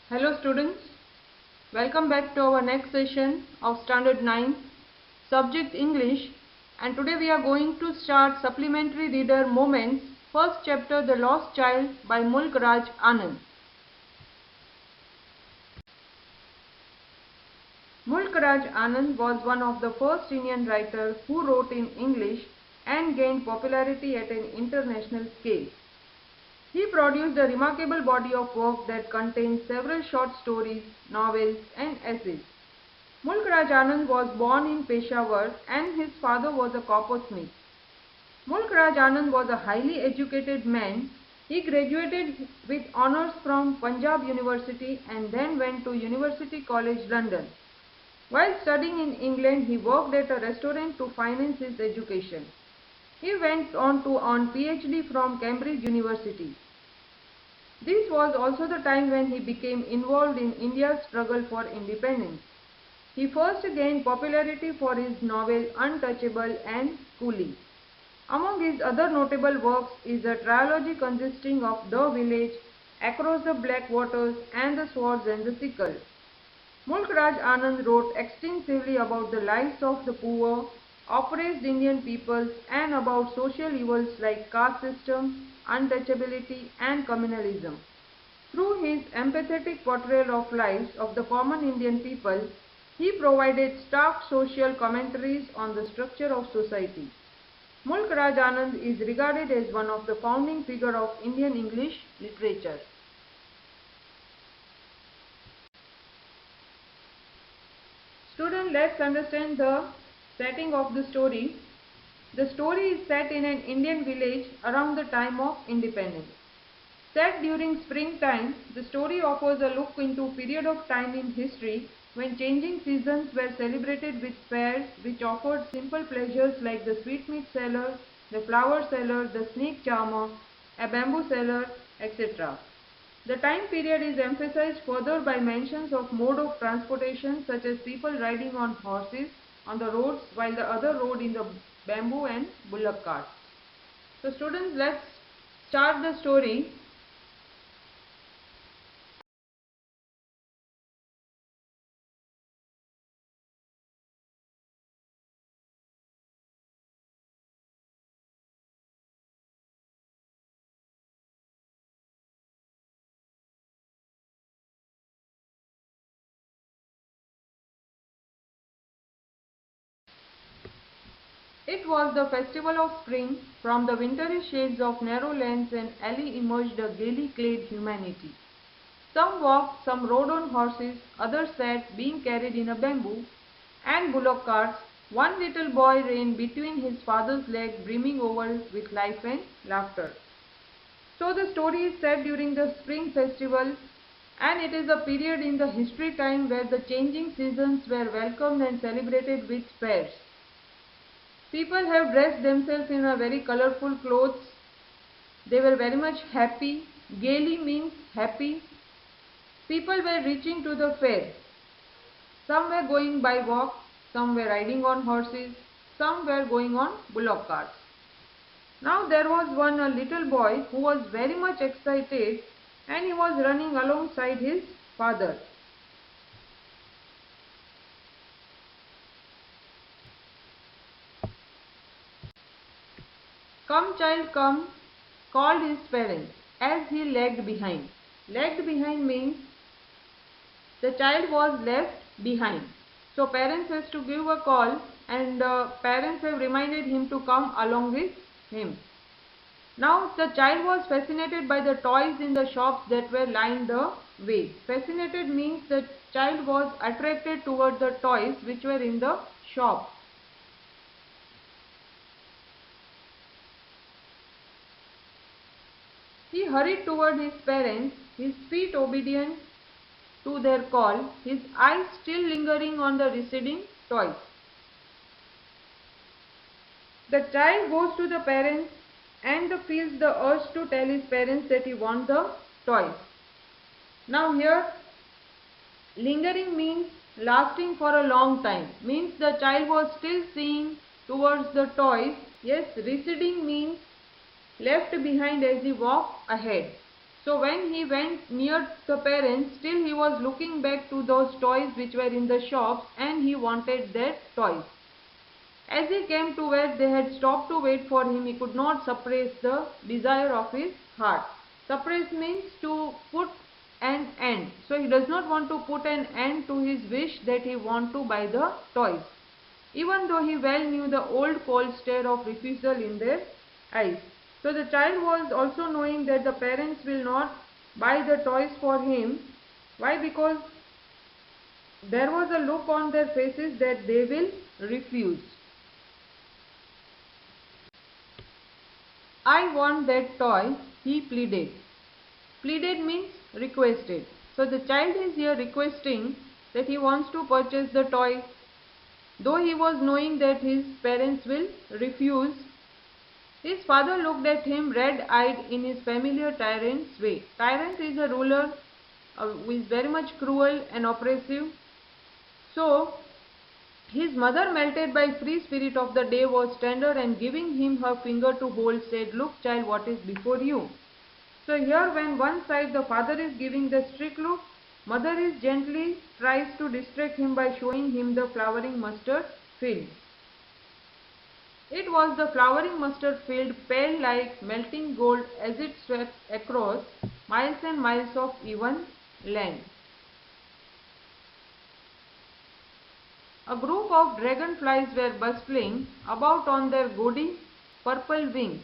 Hello students, welcome back to our next session of Standard 9, Subject English, and today we are going to start Supplementary Reader Moments, first chapter The Lost Child by Mulk Raj Anand. Mulk Raj Anand was one of the first Indian writers who wrote in English and gained popularity at an international scale. He produced a remarkable body of work that contains several short stories, novels and essays. Mulk Raj Anand was born in Peshawar and his father was a coppersmith. Mulk Raj Anand was a highly educated man. He graduated with honours from Punjab University and then went to University College London. While studying in England, he worked at a restaurant to finance his education. He went on to earn PhD from Cambridge University. This was also the time when he became involved in India's struggle for independence. He first gained popularity for his novel Untouchable and Coolie. Among his other notable works is a trilogy consisting of The Village, Across the Black Waters and The Swords and the Sickle. Mulk Raj Anand wrote extensively about the lives of the poor, oppressed Indian peoples and about social evils like caste system, untouchability and communalism. Through his empathetic portrayal of lives of the common Indian people, he provided stark social commentaries on the structure of society. Mulk Raj Anand is regarded as one of the founding figures of Indian English literature. Students, let's understand the setting of the story. The story is set in an Indian village around the time of independence. Set during springtime, the story offers a look into a period of time in history when changing seasons were celebrated with fairs which offered simple pleasures like the sweetmeat seller, the flower seller, the snake charmer, a bamboo seller, etc. The time period is emphasized further by mentions of mode of transportation such as people riding on horses on the roads while the other rode in the bamboo and bullock carts. So students, let's start the story. It was the festival of spring. From the wintry shades of narrow lanes and alley emerged a gaily clad humanity. Some walked, some rode on horses, others sat, being carried in a bamboo and bullock carts. One little boy ran between his father's legs, brimming over with life and laughter. So the story is set during the spring festival, and it is a period in the history time where the changing seasons were welcomed and celebrated with fairs. People have dressed themselves in a very colorful clothes. They were very much happy. Gaily means happy. People were reaching to the fair. Some were going by walk, some were riding on horses, some were going on bullock carts. Now there was one a little boy who was very much excited and he was running alongside his father. "Come child, come," called his parents as he lagged behind. Lagged behind means the child was left behind. So parents has to give a call and parents have reminded him to come along with him. Now the child was fascinated by the toys in the shops that were lined the way. Fascinated means the child was attracted towards the toys which were in the shop. He hurried toward his parents, his feet obedient to their call, his eyes still lingering on the receding toys. The child goes to the parents and feels the urge to tell his parents that he wants the toys. Now here, lingering means lasting for a long time, means the child was still seeing towards the toys. Yes, receding means left behind as he walked ahead. So when he went near the parents, still he was looking back to those toys which were in the shops, and he wanted that toys. As he came to where they had stopped to wait for him, he could not suppress the desire of his heart. Suppress means to put an end. So he does not want to put an end to his wish that he want to buy the toys, even though he well knew the old cold stare of refusal in their eyes. So the child was also knowing that the parents will not buy the toys for him. Why? Because there was a look on their faces that they will refuse. I want that toy, he pleaded. Pleaded means requested. So the child is here requesting that he wants to purchase the toy, though he was knowing that his parents will refuse. His father looked at him red-eyed in his familiar tyrant's way. Tyrant is a ruler who is very much cruel and oppressive. So his mother, melted by free spirit of the day, was tender, and giving him her finger to hold, said, "Look, child, what is before you." So here, when one side the father is giving the strict look, mother is gently tries to distract him by showing him the flowering mustard field. It was the flowering mustard field, pale like melting gold as it swept across miles and miles of even land. A group of dragonflies were bustling about on their gaudy purple wings,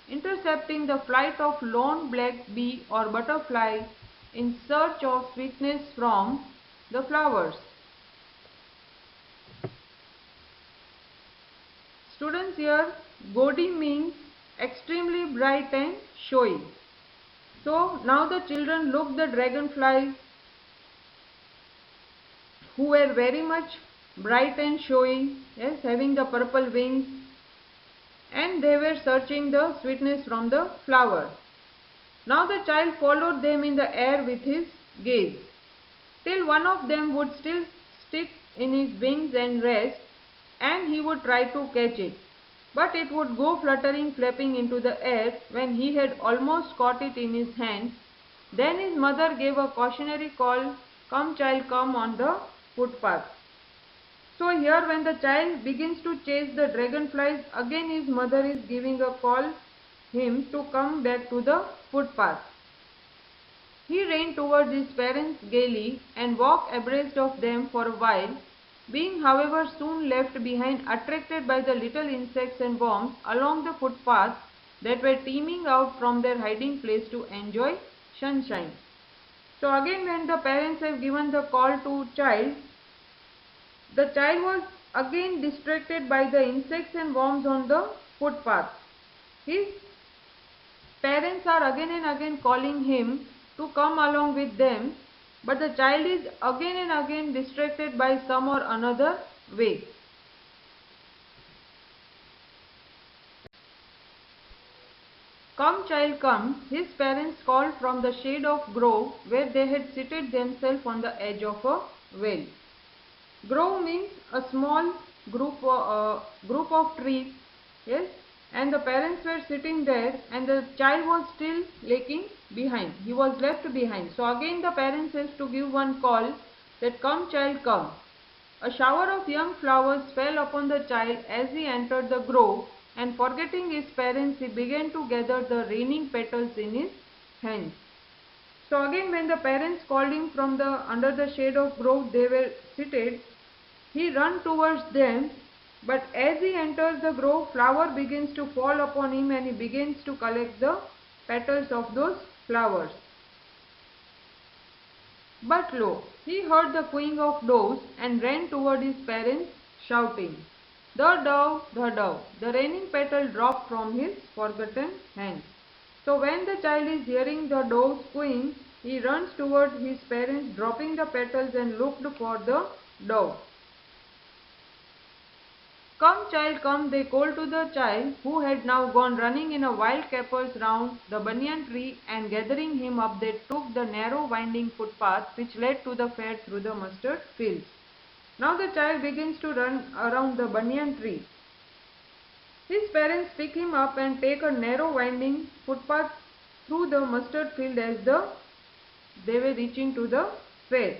intercepting the flight of lone black bee or butterfly in search of sweetness from the flowers. Students, here gaudy means extremely bright and showy. So now the children looked the dragonflies, who were very much bright and showy, yes, having the purple wings, and they were searching the sweetness from the flower. Now the child followed them in the air with his gaze, till one of them would still stick in his wings and rest, and he would try to catch it. But it would go fluttering, flapping into the air when he had almost caught it in his hand. Then his mother gave a cautionary call, "Come, child, come," on the footpath. So here, when the child begins to chase the dragonflies, again his mother is giving a call him to come back to the footpath. He ran towards his parents gaily and walked abreast of them for a while, being however soon left behind, attracted by the little insects and worms along the footpath that were teeming out from their hiding place to enjoy sunshine. So again, when the parents have given the call to child, the child was again distracted by the insects and worms on the footpath. His parents are again and again calling him to come along with them, but the child is again and again distracted by some or another way. "Come, child, come," his parents called from the shade of grove where they had seated themselves on the edge of a well. Grove means a small group of trees, yes, and the parents were sitting there, and the child was still lagging behind. He was left behind. So again the parents has to give one call that, "Come, child, come." A shower of young flowers fell upon the child as he entered the grove, and forgetting his parents, he began to gather the raining petals in his hands. So again, when the parents called him from the under the shade of grove they were seated, he ran towards them, but as he enters the grove, flower begins to fall upon him, and he begins to collect the petals of those flowers. But lo, he heard the cooing of doves and ran toward his parents, shouting, "The dove, the dove!" The raining petal dropped from his forgotten hands. So when the child is hearing the doves cooing, he runs toward his parents, dropping the petals, and looked for the dove. "Come, child, come," they called to the child, who had now gone running in a wild capers round the banyan tree, and gathering him up they took the narrow winding footpath which led to the fair through the mustard fields. Now the child begins to run around the banyan tree. His parents pick him up and take a narrow winding footpath through the mustard field as they were reaching to the fair.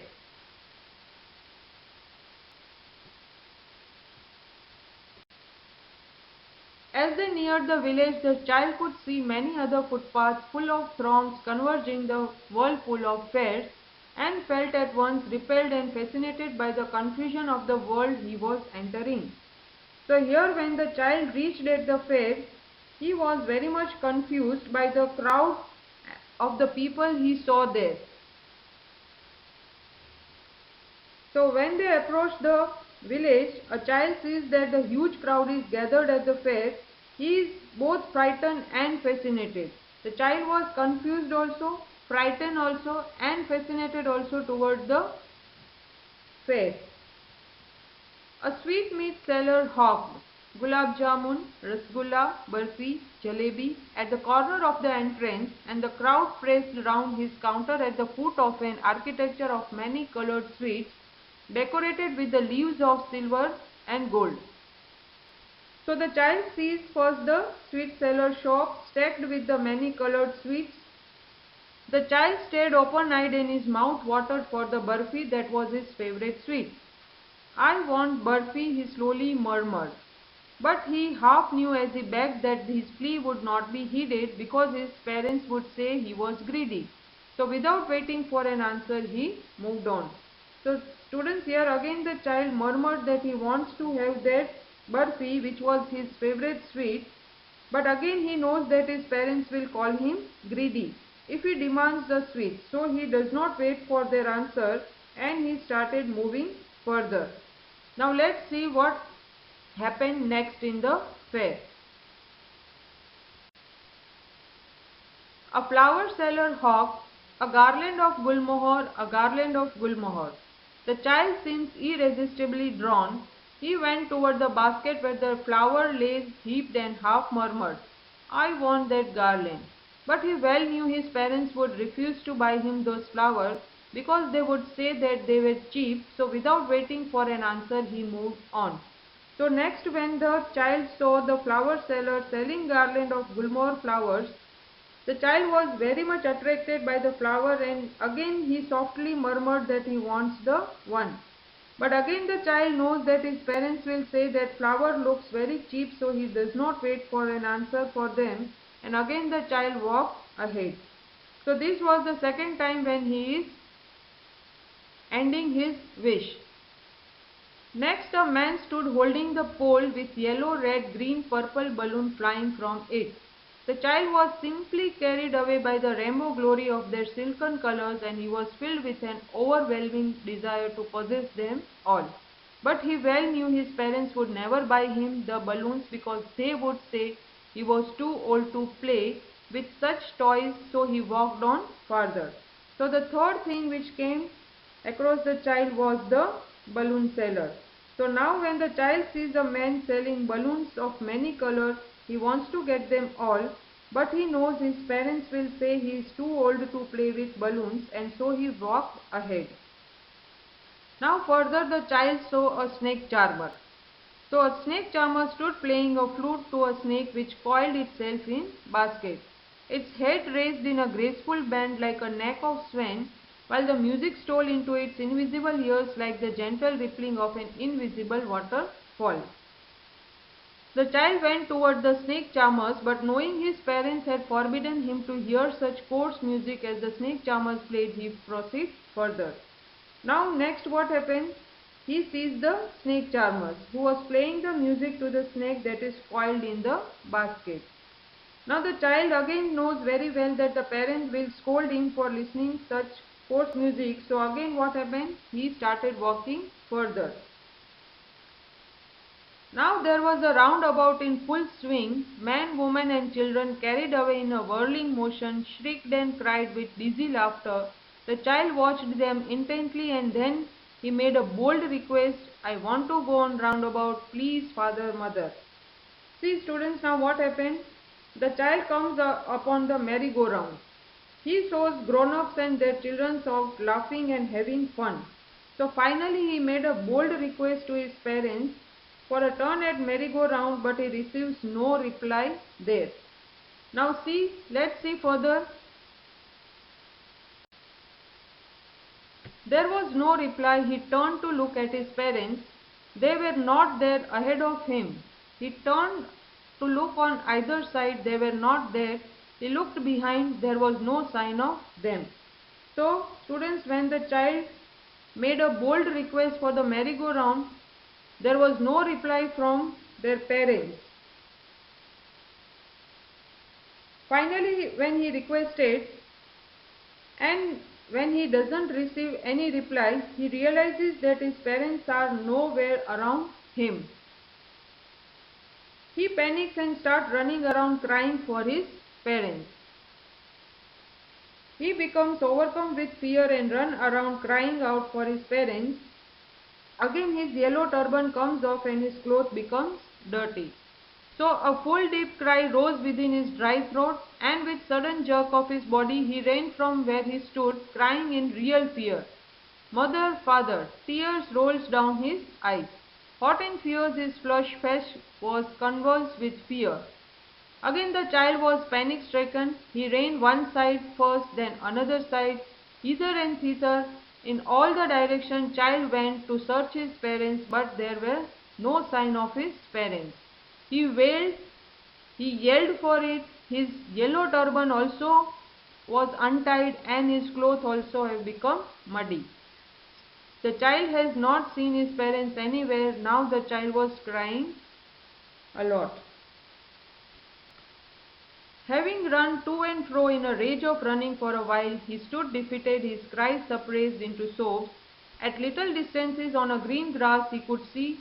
As they neared the village, the child could see many other footpaths full of throngs converging the whirlpool of fairs, and felt at once repelled and fascinated by the confusion of the world he was entering. So here when the child reached at the fair, he was very much confused by the crowd of the people he saw there. So when they approached the village, a child sees that the huge crowd is gathered at the fair. He is both frightened and fascinated. The child was confused also, frightened also, and fascinated also towards the fair. A sweetmeat seller hawked gulab jamun, rasgulla, barfi, jalebi at the corner of the entrance, and the crowd pressed round his counter at the foot of an architecture of many coloured sweets, decorated with the leaves of silver and gold. So the child sees first the sweet seller shop stacked with the many coloured sweets. The child stared open-eyed and his mouth watered for the barfi that was his favourite sweet. I want barfi, he slowly murmured. But he half knew as he begged that his plea would not be heeded because his parents would say he was greedy. So without waiting for an answer, he moved on. So students, here again the child murmured that he wants to have that barfi which was his favorite sweet, but again he knows that his parents will call him greedy if he demands the sweet. So he does not wait for their answer and he started moving further. Now let's see what happened next in the fair. A flower seller hawked a garland of gulmohar, a garland of gulmohar. The child seems irresistibly drawn. He went toward the basket where the flower lay heaped and half murmured, I want that garland. But he well knew his parents would refuse to buy him those flowers because they would say that they were cheap, so without waiting for an answer he moved on. So next when the child saw the flower seller selling garland of gulmohar flowers, the child was very much attracted by the flower and again he softly murmured that he wants the one. But again the child knows that his parents will say that flower looks very cheap, so he does not wait for an answer for them, and again the child walks ahead. So this was the second time when he is ending his wish. Next a man stood holding the pole with yellow, red, green, purple balloon flying from it. The child was simply carried away by the rainbow glory of their silken colors, and he was filled with an overwhelming desire to possess them all. But he well knew his parents would never buy him the balloons because they would say he was too old to play with such toys, so he walked on further. So the third thing which came across the child was the balloon seller. So now when the child sees a man selling balloons of many colors, he wants to get them all, but he knows his parents will say he is too old to play with balloons, and so he walked ahead. Now further the child saw a snake charmer. So a snake charmer stood playing a flute to a snake which coiled itself in basket. Its head raised in a graceful bend like a neck of swan, while the music stole into its invisible ears like the gentle rippling of an invisible waterfall. The child went toward the snake charmers, but knowing his parents had forbidden him to hear such coarse music as the snake charmers played, he proceeded further. Now next what happened? He sees the snake charmers who was playing the music to the snake that is coiled in the basket. Now the child again knows very well that the parents will scold him for listening such coarse music. So again what happened? He started walking further. Now there was a roundabout in full swing. Men, women and children carried away in a whirling motion shrieked and cried with dizzy laughter. The child watched them intently and then he made a bold request, I want to go on roundabout, please father, mother. See students, now what happened? The child comes upon the merry-go-round. He saw grown-ups and their children out laughing and having fun. So finally he made a bold request to his parents for a turn at merry-go-round, but he receives no reply there. Now let's see further. There was no reply. He turned to look at his parents. They were not there ahead of him. He turned to look on either side. They were not there. He looked behind. There was no sign of them. So, students, when the child made a bold request for the merry-go-round, there was no reply from their parents. Finally, when he requested and when he doesn't receive any reply, he realizes that his parents are nowhere around him. He panics and starts running around crying for his parents. He becomes overcome with fear and runs around crying out for his parents. Again his yellow turban comes off and his clothes becomes dirty. So a full deep cry rose within his dry throat, and with sudden jerk of his body he ran from where he stood, crying in real fear. Mother, father, tears rolled down his eyes. Hot and fierce his flushed face was convulsed with fear. Again the child was panic-stricken. He ran one side first, then another side, hither and thither. In all the directions child went to search his parents, but there were no sign of his parents. He wailed, he yelled for it. His yellow turban also was untied and his clothes also have become muddy. The child has not seen his parents anywhere. Now the child was crying a lot. Having run to and fro in a rage of running for a while, he stood defeated, his cries suppressed into sobs. At little distances on a green grass he could see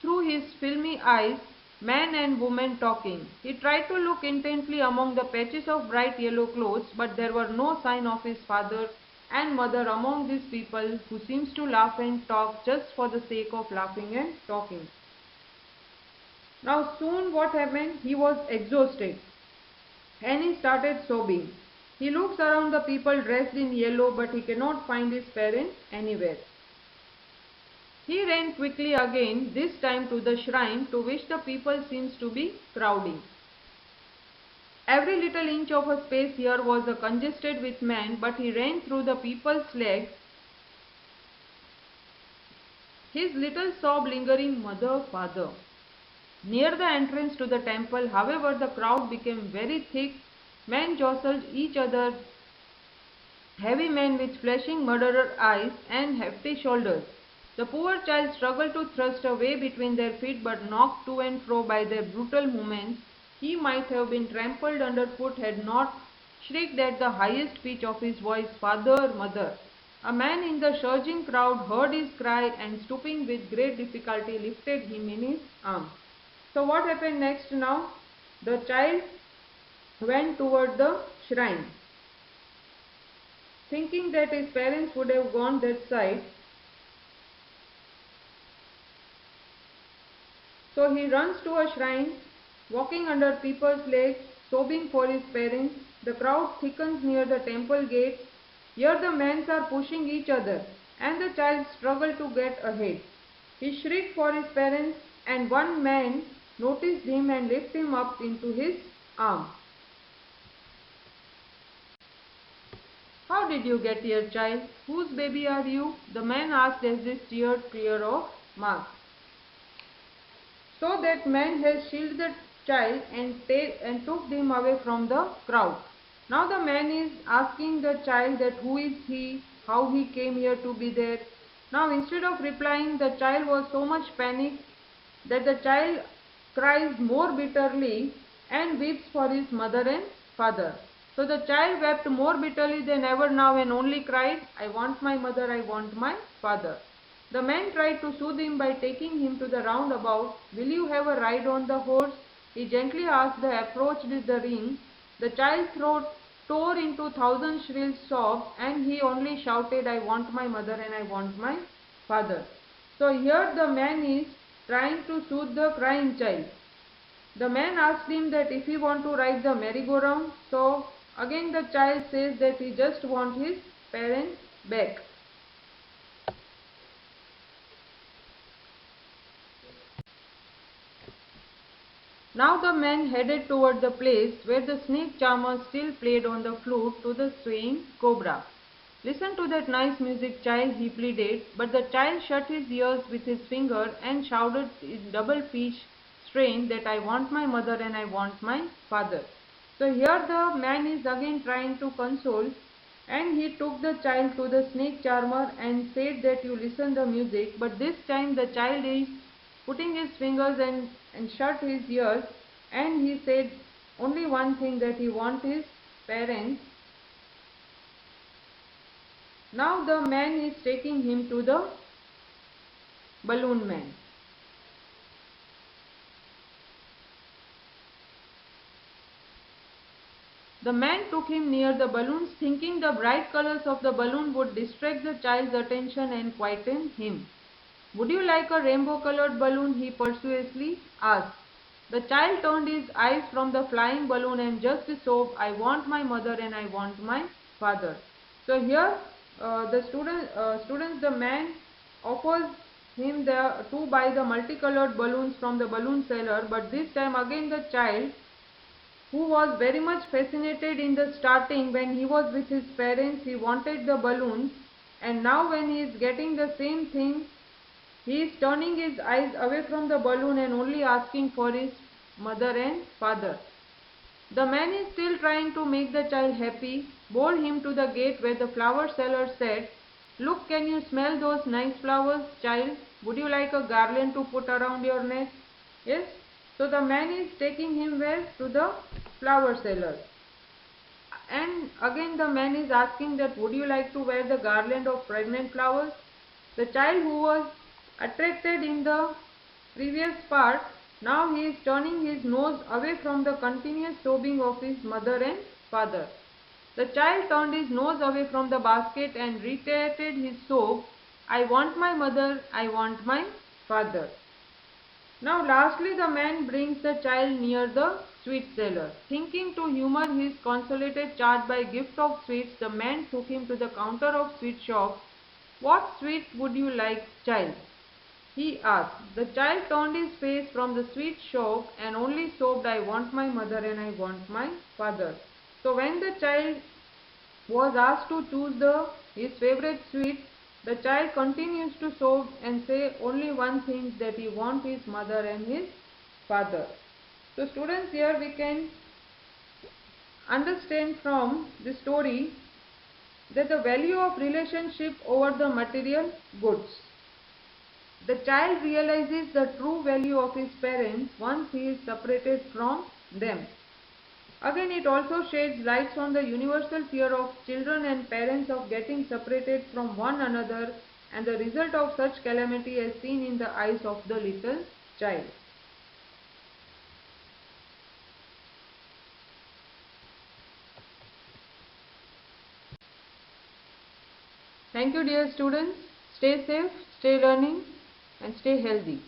through his filmy eyes man and woman talking. He tried to look intently among the patches of bright yellow clothes, but there were no sign of his father and mother among these people who seems to laugh and talk just for the sake of laughing and talking. Now soon what happened? He was exhausted and he started sobbing. He looks around the people dressed in yellow, but he cannot find his parents anywhere. He ran quickly again, this time to the shrine to which the people seems to be crowding. Every little inch of a space here was congested with men, but he ran through the people's legs, his little sob lingering, mother, father. Near the entrance to the temple, however, the crowd became very thick. Men jostled each other, heavy men with flashing murderer eyes and hefty shoulders. The poor child struggled to thrust a way between their feet, but knocked to and fro by their brutal movements, he might have been trampled underfoot had not shrieked at the highest pitch of his voice, "Father, mother!" A man in the surging crowd heard his cry and, stooping with great difficulty, lifted him in his arms. So what happened next now? The child went toward the shrine, thinking that his parents would have gone that side. So he runs to a shrine, walking under people's legs, sobbing for his parents. The crowd thickens near the temple gates. Here the men are pushing each other, and the child struggles to get ahead. He shrieked for his parents, and one man noticed him and lifted him up into his arms. "How did you get here, child? Whose baby are you?" the man asked as they steered clear of Mark. So that man has shielded the child and took him away from the crowd. Now the man is asking the child that who is he, how he came here to be there. Now instead of replying, the child was so much panicked that the child cries more bitterly and weeps for his mother and father. So the child wept more bitterly than ever now and only cried, "I want my mother, I want my father." The man tried to soothe him by taking him to the roundabout. "Will you have a ride on the horse?" he gently asked. They approached the ring. The child's throat tore into thousand shrill sobs, and he only shouted, "I want my mother and I want my father." So here the man is trying to soothe the crying child. The man asked him that if he want to ride the merry-go-round. So again the child says that he just wants his parents back. Now the man headed toward the place where the snake charmer still played on the flute to the swaying cobra. "Listen to that nice music, child," he pleaded, but the child shut his ears with his finger and shouted in double pitch strain that "I want my mother and I want my father." So here the man is again trying to console, and he took the child to the snake charmer and said that "you listen the music," but this time the child is putting his fingers and shut his ears, and he said only one thing, that he wants his parents. Now the man is taking him to the balloon man. The man took him near the balloons, thinking the bright colors of the balloon would distract the child's attention and quieten him. "Would you like a rainbow-colored balloon?" he persuasively asked. The child turned his eyes from the flying balloon and just sobbed, "I want my mother and I want my father." So here the man offers him to buy the multicolored balloons from the balloon seller, but this time again the child, who was very much fascinated in the starting when he was with his parents, he wanted the balloons, and now when he is getting the same thing, he is turning his eyes away from the balloon and only asking for his mother and father. The man is still trying to make the child happy, bore him to the gate where the flower seller said, "Look, can you smell those nice flowers, child? Would you like a garland to put around your neck?" Yes. So the man is taking him where? To the flower seller. And again the man is asking that, "Would you like to wear the garland of fragrant flowers?" The child, who was attracted in the previous part, now he is turning his nose away from the continuous sobbing of his mother and father. The child turned his nose away from the basket and reiterated his sob, "I want my mother, I want my father." Now lastly the man brings the child near the sweet seller. Thinking to humor his consolated charge by gift of sweets, the man took him to the counter of sweet shop. "What sweet would you like, child?" he asked. The child turned his face from the sweet shop and only sobbed, "I want my mother and I want my father." So when the child was asked to choose his favorite sweet, the child continues to sob and say only one thing, that he wants his mother and his father. So students, here we can understand from the story that the value of relationship over the material goods. The child realizes the true value of his parents once he is separated from them. Again, it also sheds light on the universal fear of children and parents of getting separated from one another, and the result of such calamity as seen in the eyes of the little child. Thank you, dear students. Stay safe, stay learning, and stay healthy.